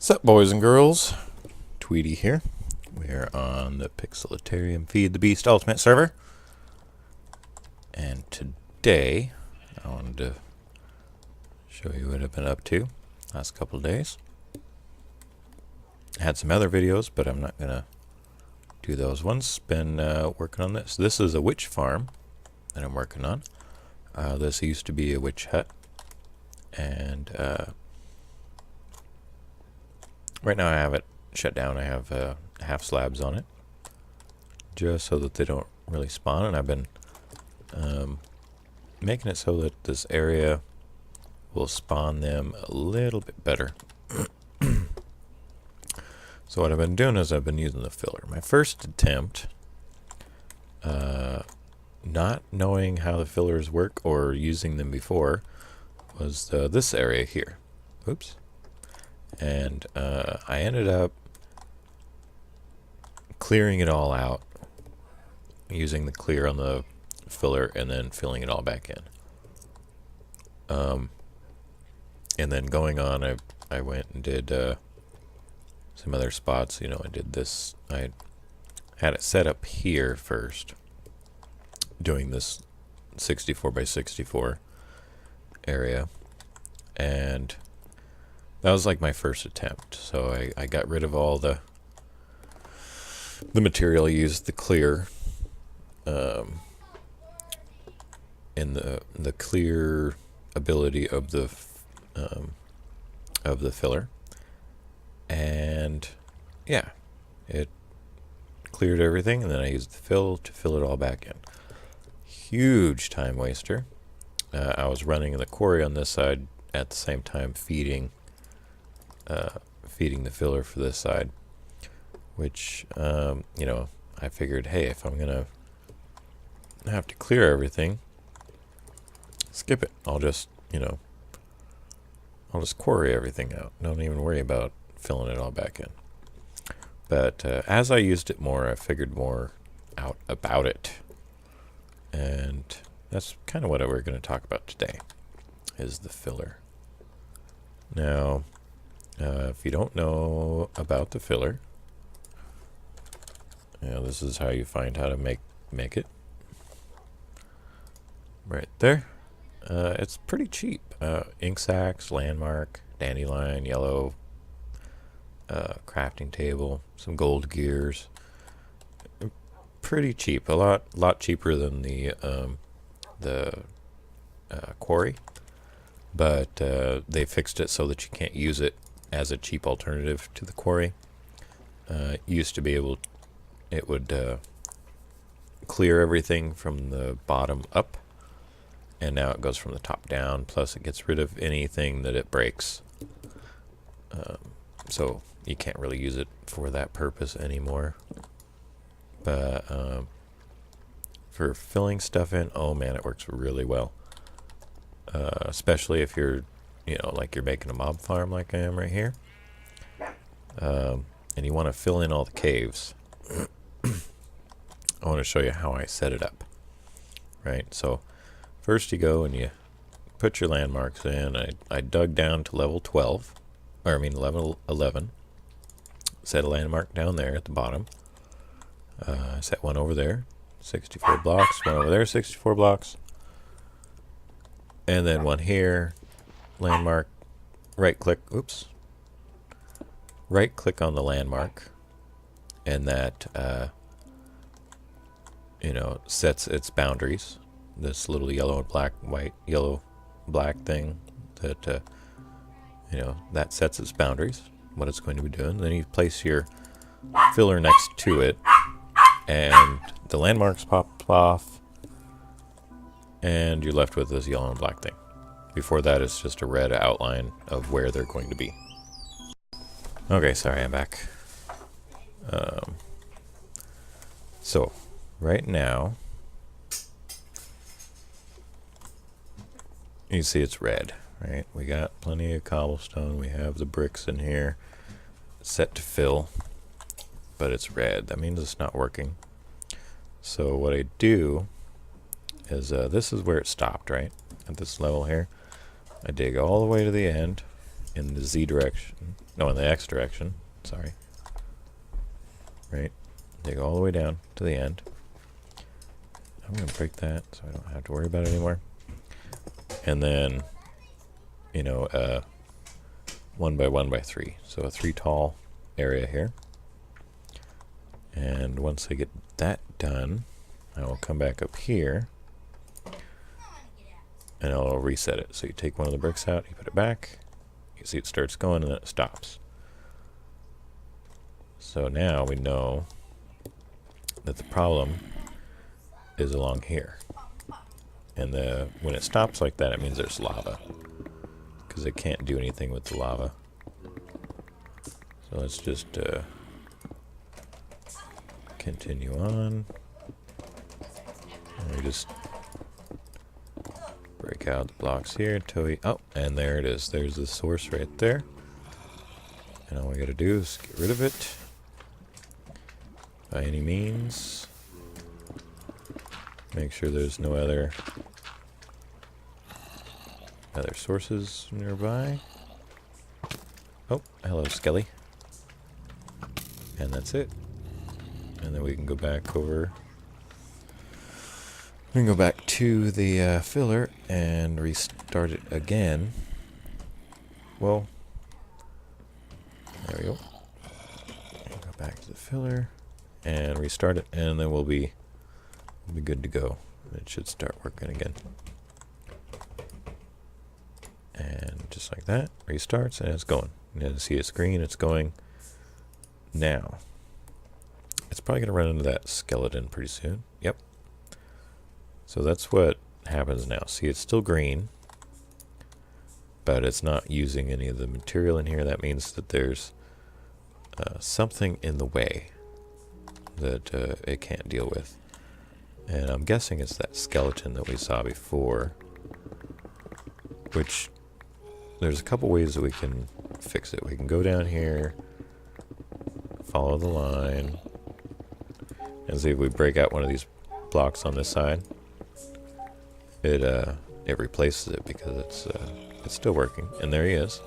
Sup, boys and girls? Tweety here. We're on the Pixelatarium Feed the Beast Ultimate server. And today, I wanted to show you what I've been up to last couple of days. I had some other videos, but I'm not going to do those ones. Been working on this. This is a witch farm that I'm working on. This used to be a witch hut. And right now I have it shut down. I have half slabs on it, just so that they don't really spawn. And I've been making it so that this area will spawn them a little bit better. So what I've been doing is I've been using the filler. My first attempt, not knowing how the fillers work or using them before, was this area here. Oops. And I ended up clearing it all out, using the clear on the filler and then filling it all back in. And then going on, I went and did some other spots. You know, I did this. I had it set up here first, doing this 64 by 64 area, and that was like my first attempt. So I got rid of all the material, used the clear, and the clear ability of the filler, and yeah, it cleared everything. And then I used the fill to fill it all back in. Huge time waster. I was running the quarry on this side at the same time feeding the filler for this side, which you know, I figured, hey, if I'm gonna have to clear everything, skip it. I'll just, you know, I'll just quarry everything out. Don't even worry about filling it all back in. But as I used it more, I figured more out about it, and that's kind of what we're going to talk about today, is the filler. Now, if you don't know about the filler, you know, this is how you find how to make it. Right there. It's pretty cheap. Ink sacks, landmark, dandelion, yellow, crafting table, some gold gears. Pretty cheap. A lot cheaper than the quarry, but they fixed it so that you can't use it as a cheap alternative to the quarry. Used to be able, it would clear everything from the bottom up, and now it goes from the top down, plus it gets rid of anything that it breaks. So you can't really use it for that purpose anymore. But for filling stuff in, oh man, it works really well. Especially if you're, you know, like you're making a mob farm like I am right here. And you want to fill in all the caves. I want to show you how I set it up. Right, so first you go and you put your landmarks in. I dug down to level 12, or I mean level 11. Set a landmark down there at the bottom. Set one over there, 64 blocks, one over there, 64 blocks, and then one here, landmark, right click on the landmark, and that you know, sets its boundaries. This little yellow and black, white, yellow, black thing that you know, that sets its boundaries, what it's going to be doing. Then you place your filler next to it, and the landmarks pop off, and you're left with this yellow and black thing. Before that, it's just a red outline of where they're going to be. Okay, sorry, I'm back. So, right now, you see it's red, right? We got plenty of cobblestone. We have the bricks in here set to fill, but it's red. That means it's not working. So what I do is, this is where it stopped, right? At this level here. I dig all the way to the end, in the Z direction. No, in the X direction. Sorry. Right. They go all the way down to the end. I'm going to break that so I don't have to worry about it anymore. And then, you know, 1 by 1 by 3. So a 3 tall area here. And once I get that done, I will come back up here and I'll reset it. So you take one of the bricks out, you put it back, you see it starts going and then it stops. So now we know that the problem is along here. And when it stops like that, it means there's lava, because it can't do anything with the lava. So let's just continue on. And we just break out the blocks here until we... Oh, and there it is. There's the source right there. And all we gotta do is get rid of it by any means. Make sure there's no other sources nearby. Oh, hello, Skelly. And that's it. And then we can go back over. We can go back to the filler and restart it again. Well, there we go. Go back to the filler and restart it, and then we'll be good to go. It should start working again. And just like that, restarts and it's going. You see it's green, it's going. Now, it's probably going to run into that skeleton pretty soon. Yep. So that's what happens now. See, it's still green, but it's not using any of the material in here. That means that there's something in the way that it can't deal with. And I'm guessing it's that skeleton that we saw before, which there's a couple ways that we can fix it. We can go down here, follow the line, and see if we break out one of these blocks on this side. It replaces it because it's still working. And there he is.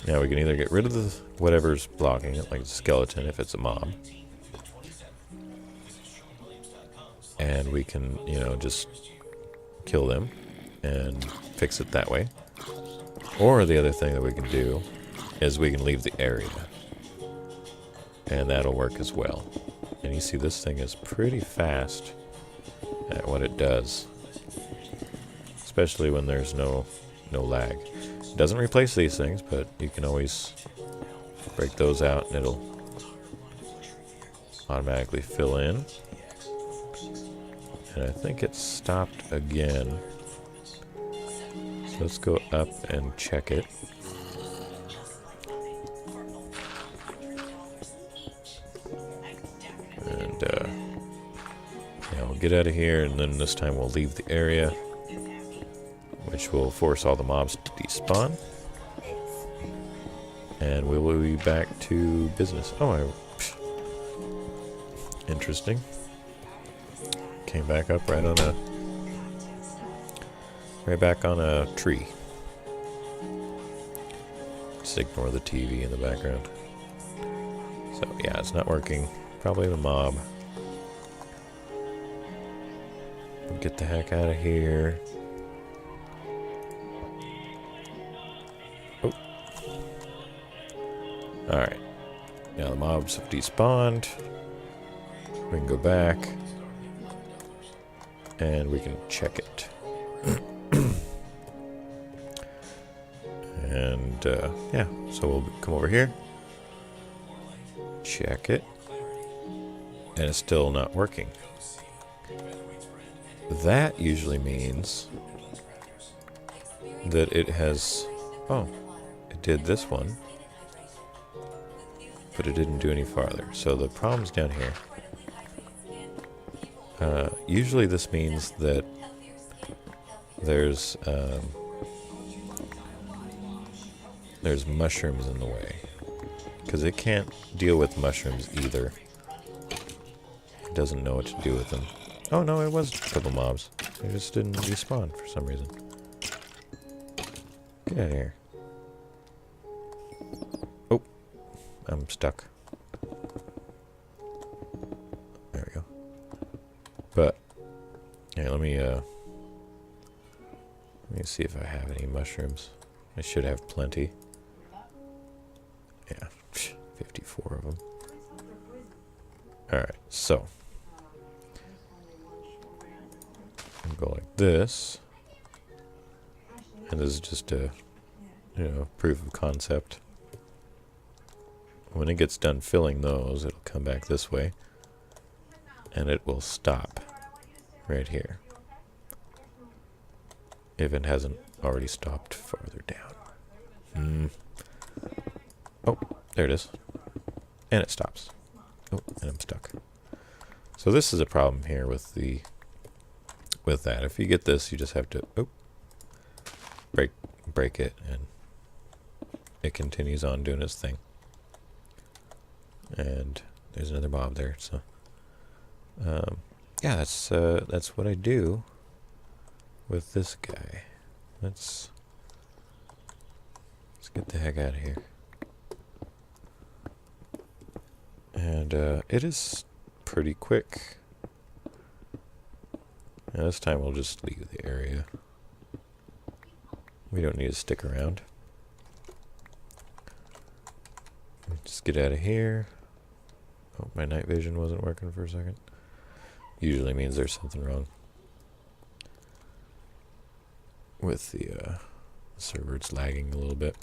Now we can either get rid of the whatever's blocking it, like the skeleton if it's a mob. And we can, you know, just kill them and fix it that way. Or the other thing that we can do is we can leave the area. And that'll work as well. And you see this thing is pretty fast at what it does. Especially when there's no lag. It doesn't replace these things, but you can always break those out and it'll automatically fill in. And I think it stopped again. So let's go up and check it. And yeah, we'll get out of here, and then this time we'll leave the area, which will force all the mobs to despawn. And we will be back to business. Oh, interesting. Came back up right back on a tree. Just ignore the TV in the background. So yeah, it's not working. Probably the mob. Get the heck out of here. Oh. Alright. Now the mobs have despawned. We can go back. And we can check it. And yeah, so we'll come over here. Check it. And it's still not working. That usually means that it has... Oh, it did this one. But it didn't do any farther. So the problem's down here. Usually this means that there's mushrooms in the way. Because it can't deal with mushrooms either. It doesn't know what to do with them. Oh no, it was a couple mobs. They just didn't respawn for some reason. Get out of here. I'm stuck. There we go. But yeah, let me see if I have any mushrooms. I should have plenty. Yeah, 54 of them. Alright, so I'll go like this. And this is just a, proof of concept. When it gets done filling those, it'll come back this way. And it will stop right here. If it hasn't already stopped farther down. Oh, there it is. And it stops. Oh, and I'm stuck. So this is a problem here with that. If you get this, you just have to break it, and it continues on doing its thing. And there's another mob there. So yeah, that's what I do with this guy. Let's get the heck out of here. And it is pretty quick. Now this time we'll just leave the area. We don't need to stick around. Just get out of here. Oh, my night vision wasn't working for a second. Usually means there's something wrong with the server. It's lagging a little bit.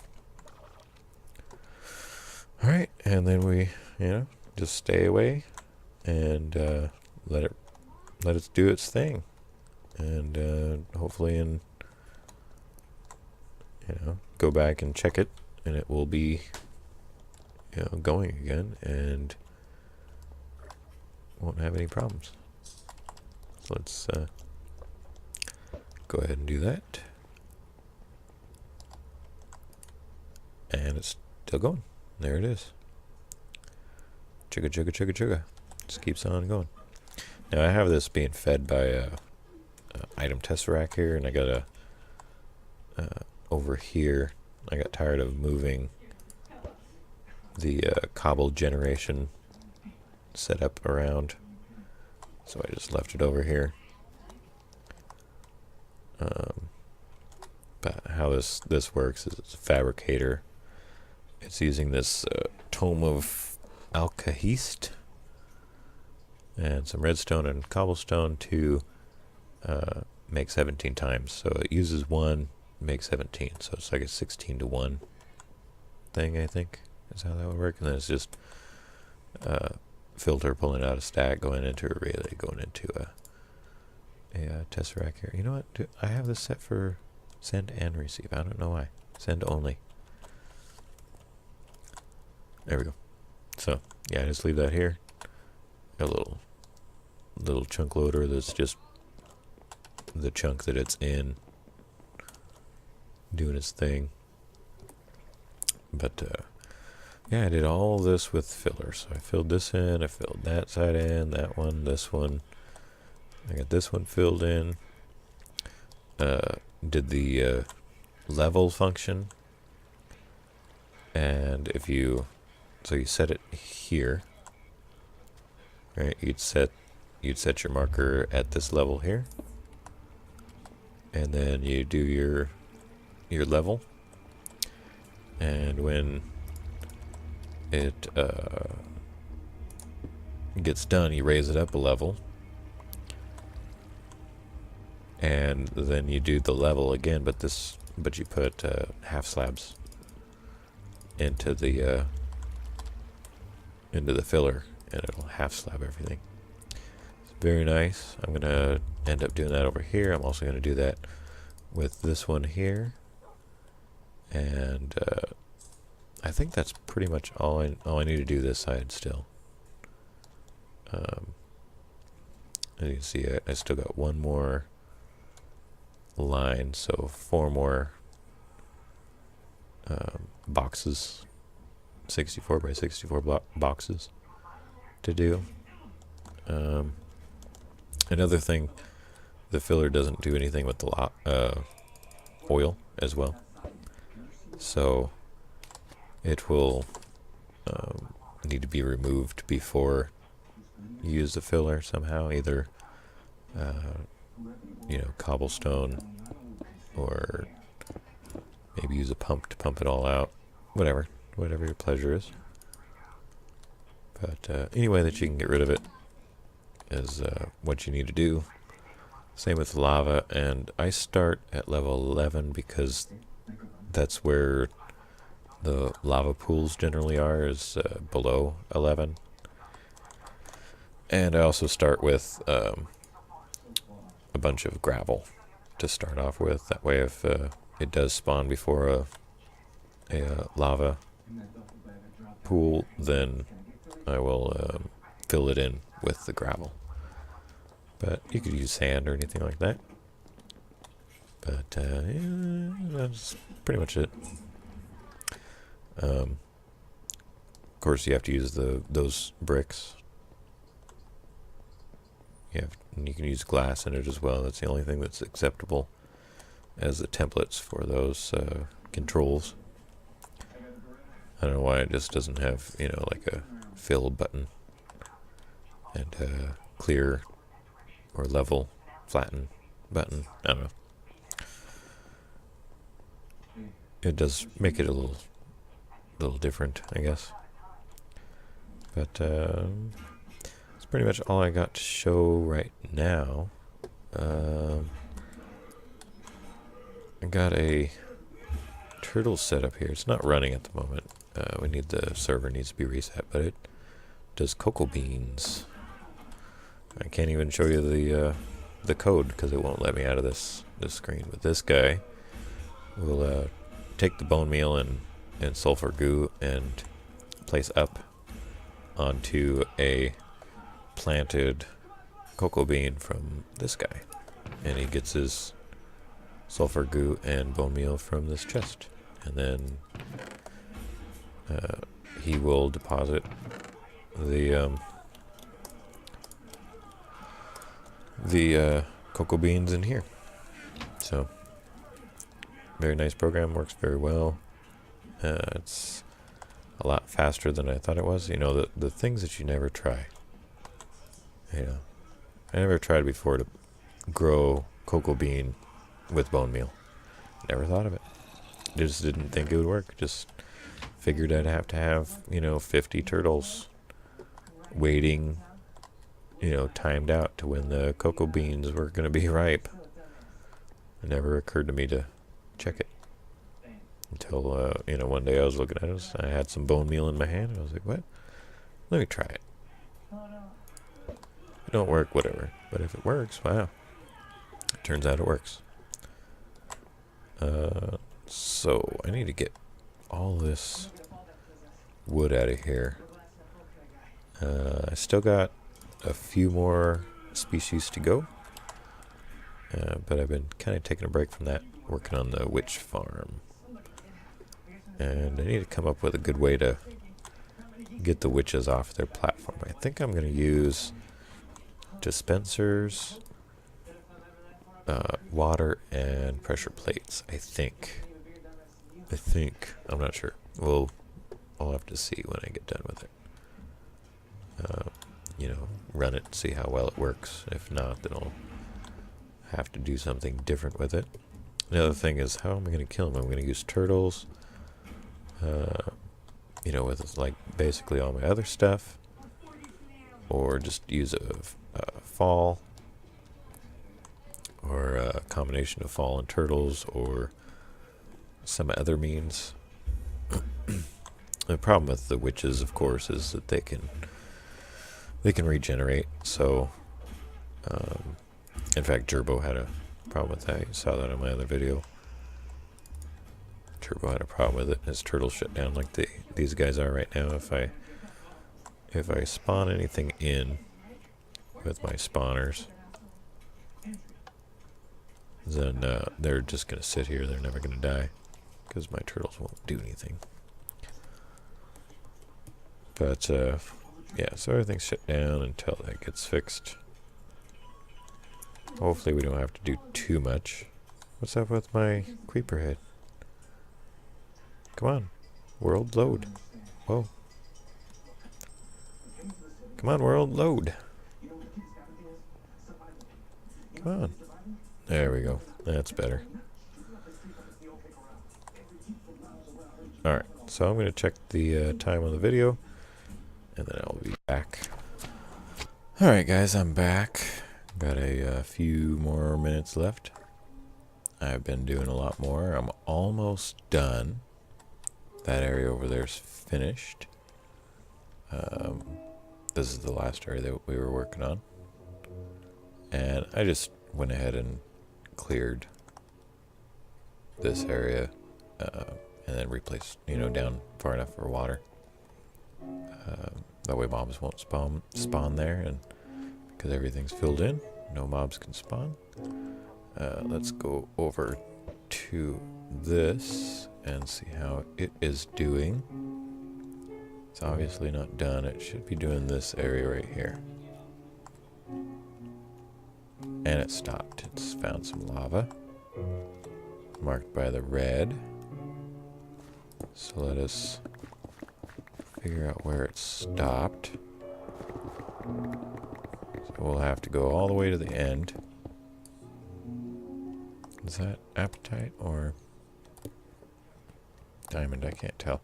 Alright, and then we, just stay away and let it do its thing. And hopefully go back and check it, and it will be going again, and won't have any problems. So let's go ahead and do that. And it's still going. There it is. Chugga chugga chugga chugga. Just keeps on going. Now I have this being fed by a item test rack here, and I got a over here. I got tired of moving the cobble generation setup around, so I just left it over here. But how this works is it's a fabricator. It's using this tome of alkahest and some redstone and cobblestone to make 17 times. So it uses 1, makes 17. So it's like a 16 to 1 thing, I think, is how that would work. And then it's just filter pulling out a stack, going into a relay, going into a tesseract here. You know what? I have this set for send and receive. I don't know why. Send only. There we go. So yeah, just leave that here. A little chunk loader that's just the chunk that it's in, doing its thing. But yeah, I did all this with filler. So I filled this in, I filled that side in, that one, this one. I got this one filled in. Did the level function, and if you set it here, right? You'd set your marker at this level here, and then you do your level, and when it gets done, you raise it up a level, and then you do the level again, but you put half slabs into the filler, and it'll half slab everything. It's very nice. I'm gonna end up doing that over here. I'm also gonna do that with this one here, and I think that's pretty much all I need to do this side still. As you can see, I still got one more line, so 4 more boxes, 64 by 64 boxes to do. Another thing, the filler doesn't do anything with the oil as well, so it will need to be removed before you use the filler somehow, either cobblestone, or maybe use a pump to pump it all out. Whatever your pleasure is. But any way that you can get rid of it is what you need to do. Same with lava, and I start at level 11 because that's where the lava pools generally are, is below 11. And I also start with a bunch of gravel to start off with. That way if it does spawn before a lava pool, then I will fill it in with the gravel. But you could use sand or anything like that. But yeah, that's pretty much it. Of course, you have to use those bricks. You can use glass in it as well. That's the only thing that's acceptable as the templates for those controls. I don't know why it just doesn't have, like a fill button and clear or level, flatten button. I don't know. It does make it a little different, I guess. But that's pretty much all I got to show right now. I got a turtle set up here. It's not running at the moment. The server needs to be reset, but it does cocoa beans. I can't even show you the code because it won't let me out of this screen. But this guy will take the bone meal and sulfur goo and place up onto a planted cocoa bean from this guy, and he gets his sulfur goo and bone meal from this chest, and then he will deposit the cocoa beans in here. So very nice program, works very well. It's a lot faster than I thought it was. The things that you never try. I never tried before to grow cocoa bean with bone meal. Never thought of it. Just didn't think it would work. Just figured I'd have to have 50 turtles waiting, timed out to when the cocoa beans were going to be ripe. It never occurred to me to check it until one day I was looking at it. I had some bone meal in my hand and I was like, what? Let me try it. If it don't work, whatever. But if it works, wow. It turns out it works. So I need to get all this wood out of here. I still got a few more species to go, but I've been kind of taking a break from that, working on the witch farm. And I need to come up with a good way to get the witches off their platform. I think I'm going to use dispensers, water, and pressure plates. I think. I'm not sure. I'll have to see when I get done with it. Run it, see how well it works. If not, then I'll have to do something different with it. The other thing is, how am I going to kill them? I'm going to use turtles, with like basically all my other stuff, or just use a fall, or a combination of fall and turtles, or some other means. The problem with the witches, of course, is that they can regenerate. So, in fact, Gerbo had a problem with that. You saw that in my other video. Gerbo had a problem with it. His turtles shut down like these guys are right now. If I spawn anything in with my spawners, then they're just gonna sit here. They're never gonna die because my turtles won't do anything. But yeah, so everything's shut down until that gets fixed. Hopefully we don't have to do too much. What's up with my creeper head? Come on, world load. Whoa, Come on, world, load. Come on. There we go. That's better. Alright, so I'm going to check the time on the video, and then I'll be back. Alright guys, I'm back. Got a few more minutes left. I've been doing a lot more. I'm almost done. That area over there is finished. This is the last area that we were working on. And I just went ahead and cleared this area and then replaced, down far enough for water. That way mobs won't spawn there, and because everything's filled in, no mobs can spawn. Let's go over to this and see how it is doing. It's obviously not done. It should be doing this area right here. And it stopped. It's found some lava marked by the red. So let us figure out where it stopped. So we'll have to go all the way to the end. Is that apatite or diamond? I can't tell.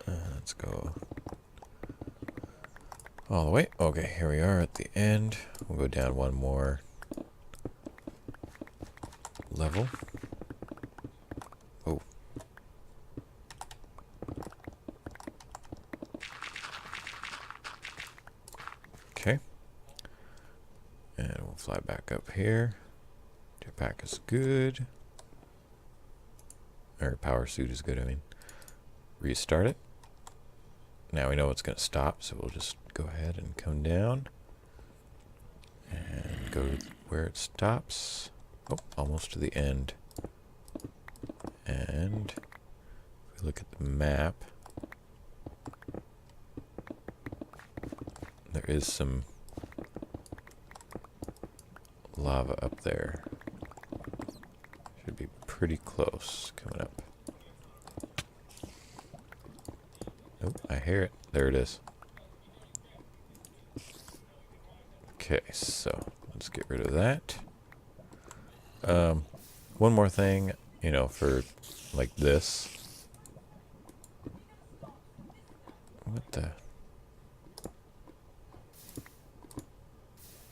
Let's go all the way. Okay, here we are at the end. We'll go down one more level. Oh. Okay. And we'll fly back up here. Jetpack is good. Or power suit is good, I mean. Restart it. Now we know it's going to stop, so we'll just go ahead and come down and go where it stops. Oh, almost to the end. And if we look at the map, there is some lava up there. Should be pretty close coming up. Oh, I hear it. There it is. Okay, so let's get rid of that. One more thing, for like this. What the?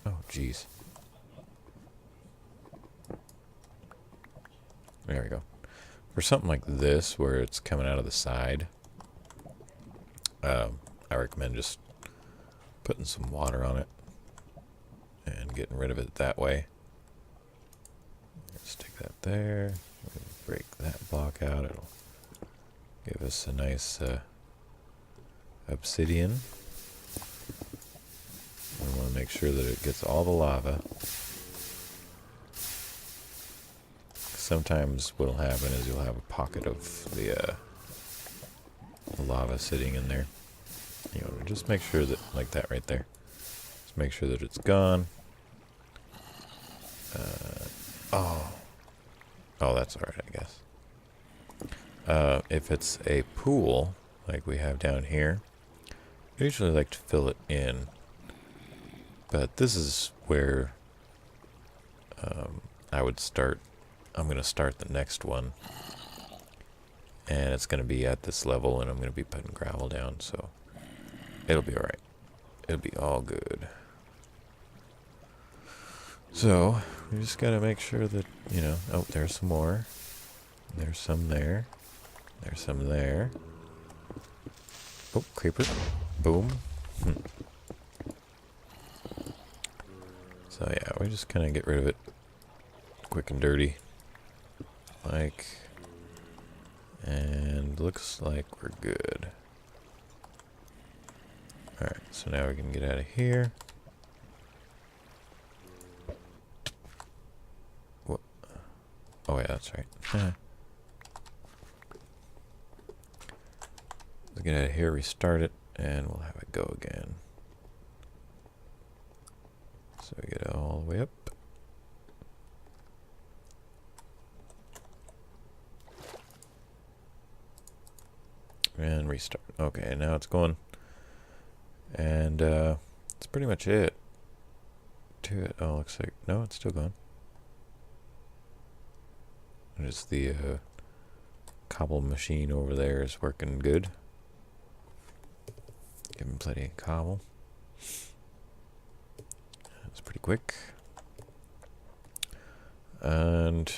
Oh, jeez. There we go. For something like this, where it's coming out of the side, I recommend just putting some water on it and getting rid of it that way. Stick that there. Break that block out. It'll give us a nice obsidian. We want to make sure that it gets all the lava. Sometimes what will happen is you'll have a pocket of the lava sitting in there. Just make sure that, like that right there. Just make sure that it's gone. Oh, that's alright, I guess. If it's a pool, like we have down here, I usually like to fill it in. But this is where I would start. I'm going to start the next one. And it's going to be at this level, and I'm going to be putting gravel down, so it'll be alright. It'll be all good. So, we just got to make sure that, oh, there's some more. There's some there. There's some there. Oh, creeper. Boom. So, yeah, we just kind of get rid of it quick and dirty. And looks like we're good. Alright, so now we can get out of here. What? Oh yeah, that's right. Let's get out of here, restart it, and we'll have it go again. So we get it all the way up. And restart. Okay, now it's going. And that's pretty much it. Oh, looks like... No, it's still going. Just the cobble machine over there is working good. Give him plenty of cobble. It's pretty quick. And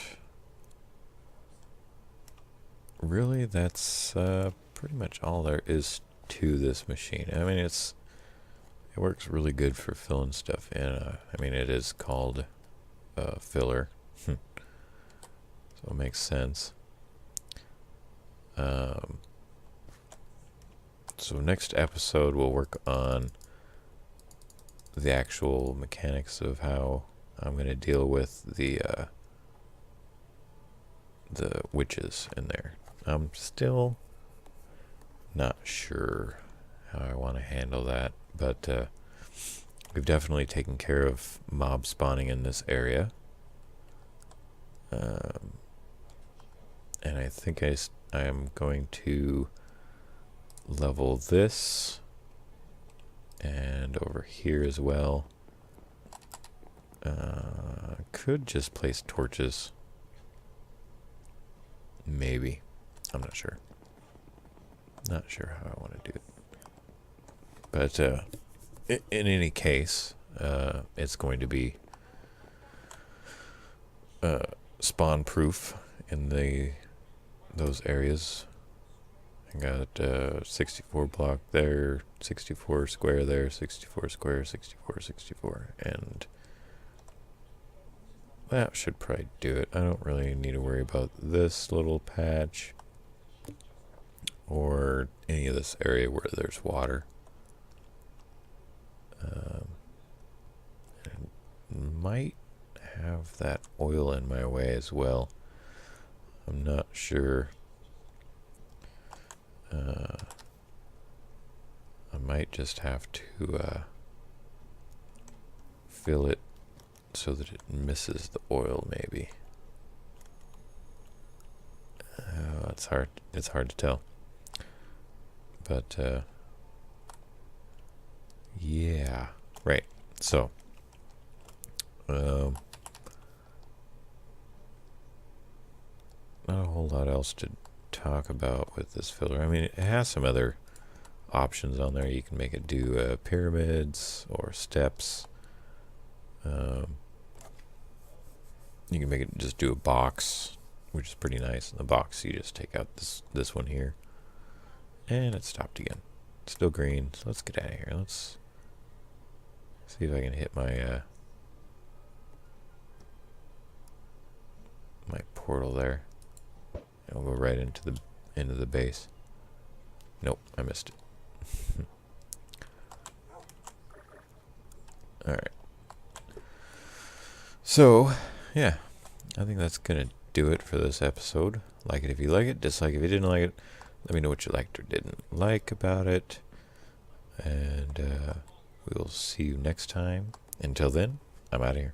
really, that's pretty much all there is to this machine. I mean, it works really good for filling stuff in. I mean, it is called filler, so it makes sense. So next episode we'll work on the actual mechanics of how I'm going to deal with the witches in there. I'm still not sure how I want to handle that, but we've definitely taken care of mob spawning in this area. And I think I am going to level this and over here as well. Could just place torches. Maybe. I'm not sure. Not sure how I want to do it. But in any case, it's going to be spawn proof in those areas. I got 64 block there, 64 square there, 64 square, 64, 64, and that should probably do it. I don't really need to worry about this little patch or any of this area where there's water. And might have that oil in my way as well. I'm not sure. I might just have to fill it so that it misses the oil, maybe. It's hard to tell. But yeah, right. So not a whole lot else to talk about with this filler. I mean, it has some other options on there. You can make it do pyramids or steps. You can make it just do a box, which is pretty nice. In the box, you just take out this one here, and it stopped again. It's still green. So let's get out of here. Let's see if I can hit my my portal there. I'll go right into the base. Nope, I missed it. All right. So, yeah, I think that's gonna do it for this episode. Like it if you like it, dislike it if you didn't like it. Let me know what you liked or didn't like about it. And we'll see you next time. Until then, I'm out of here.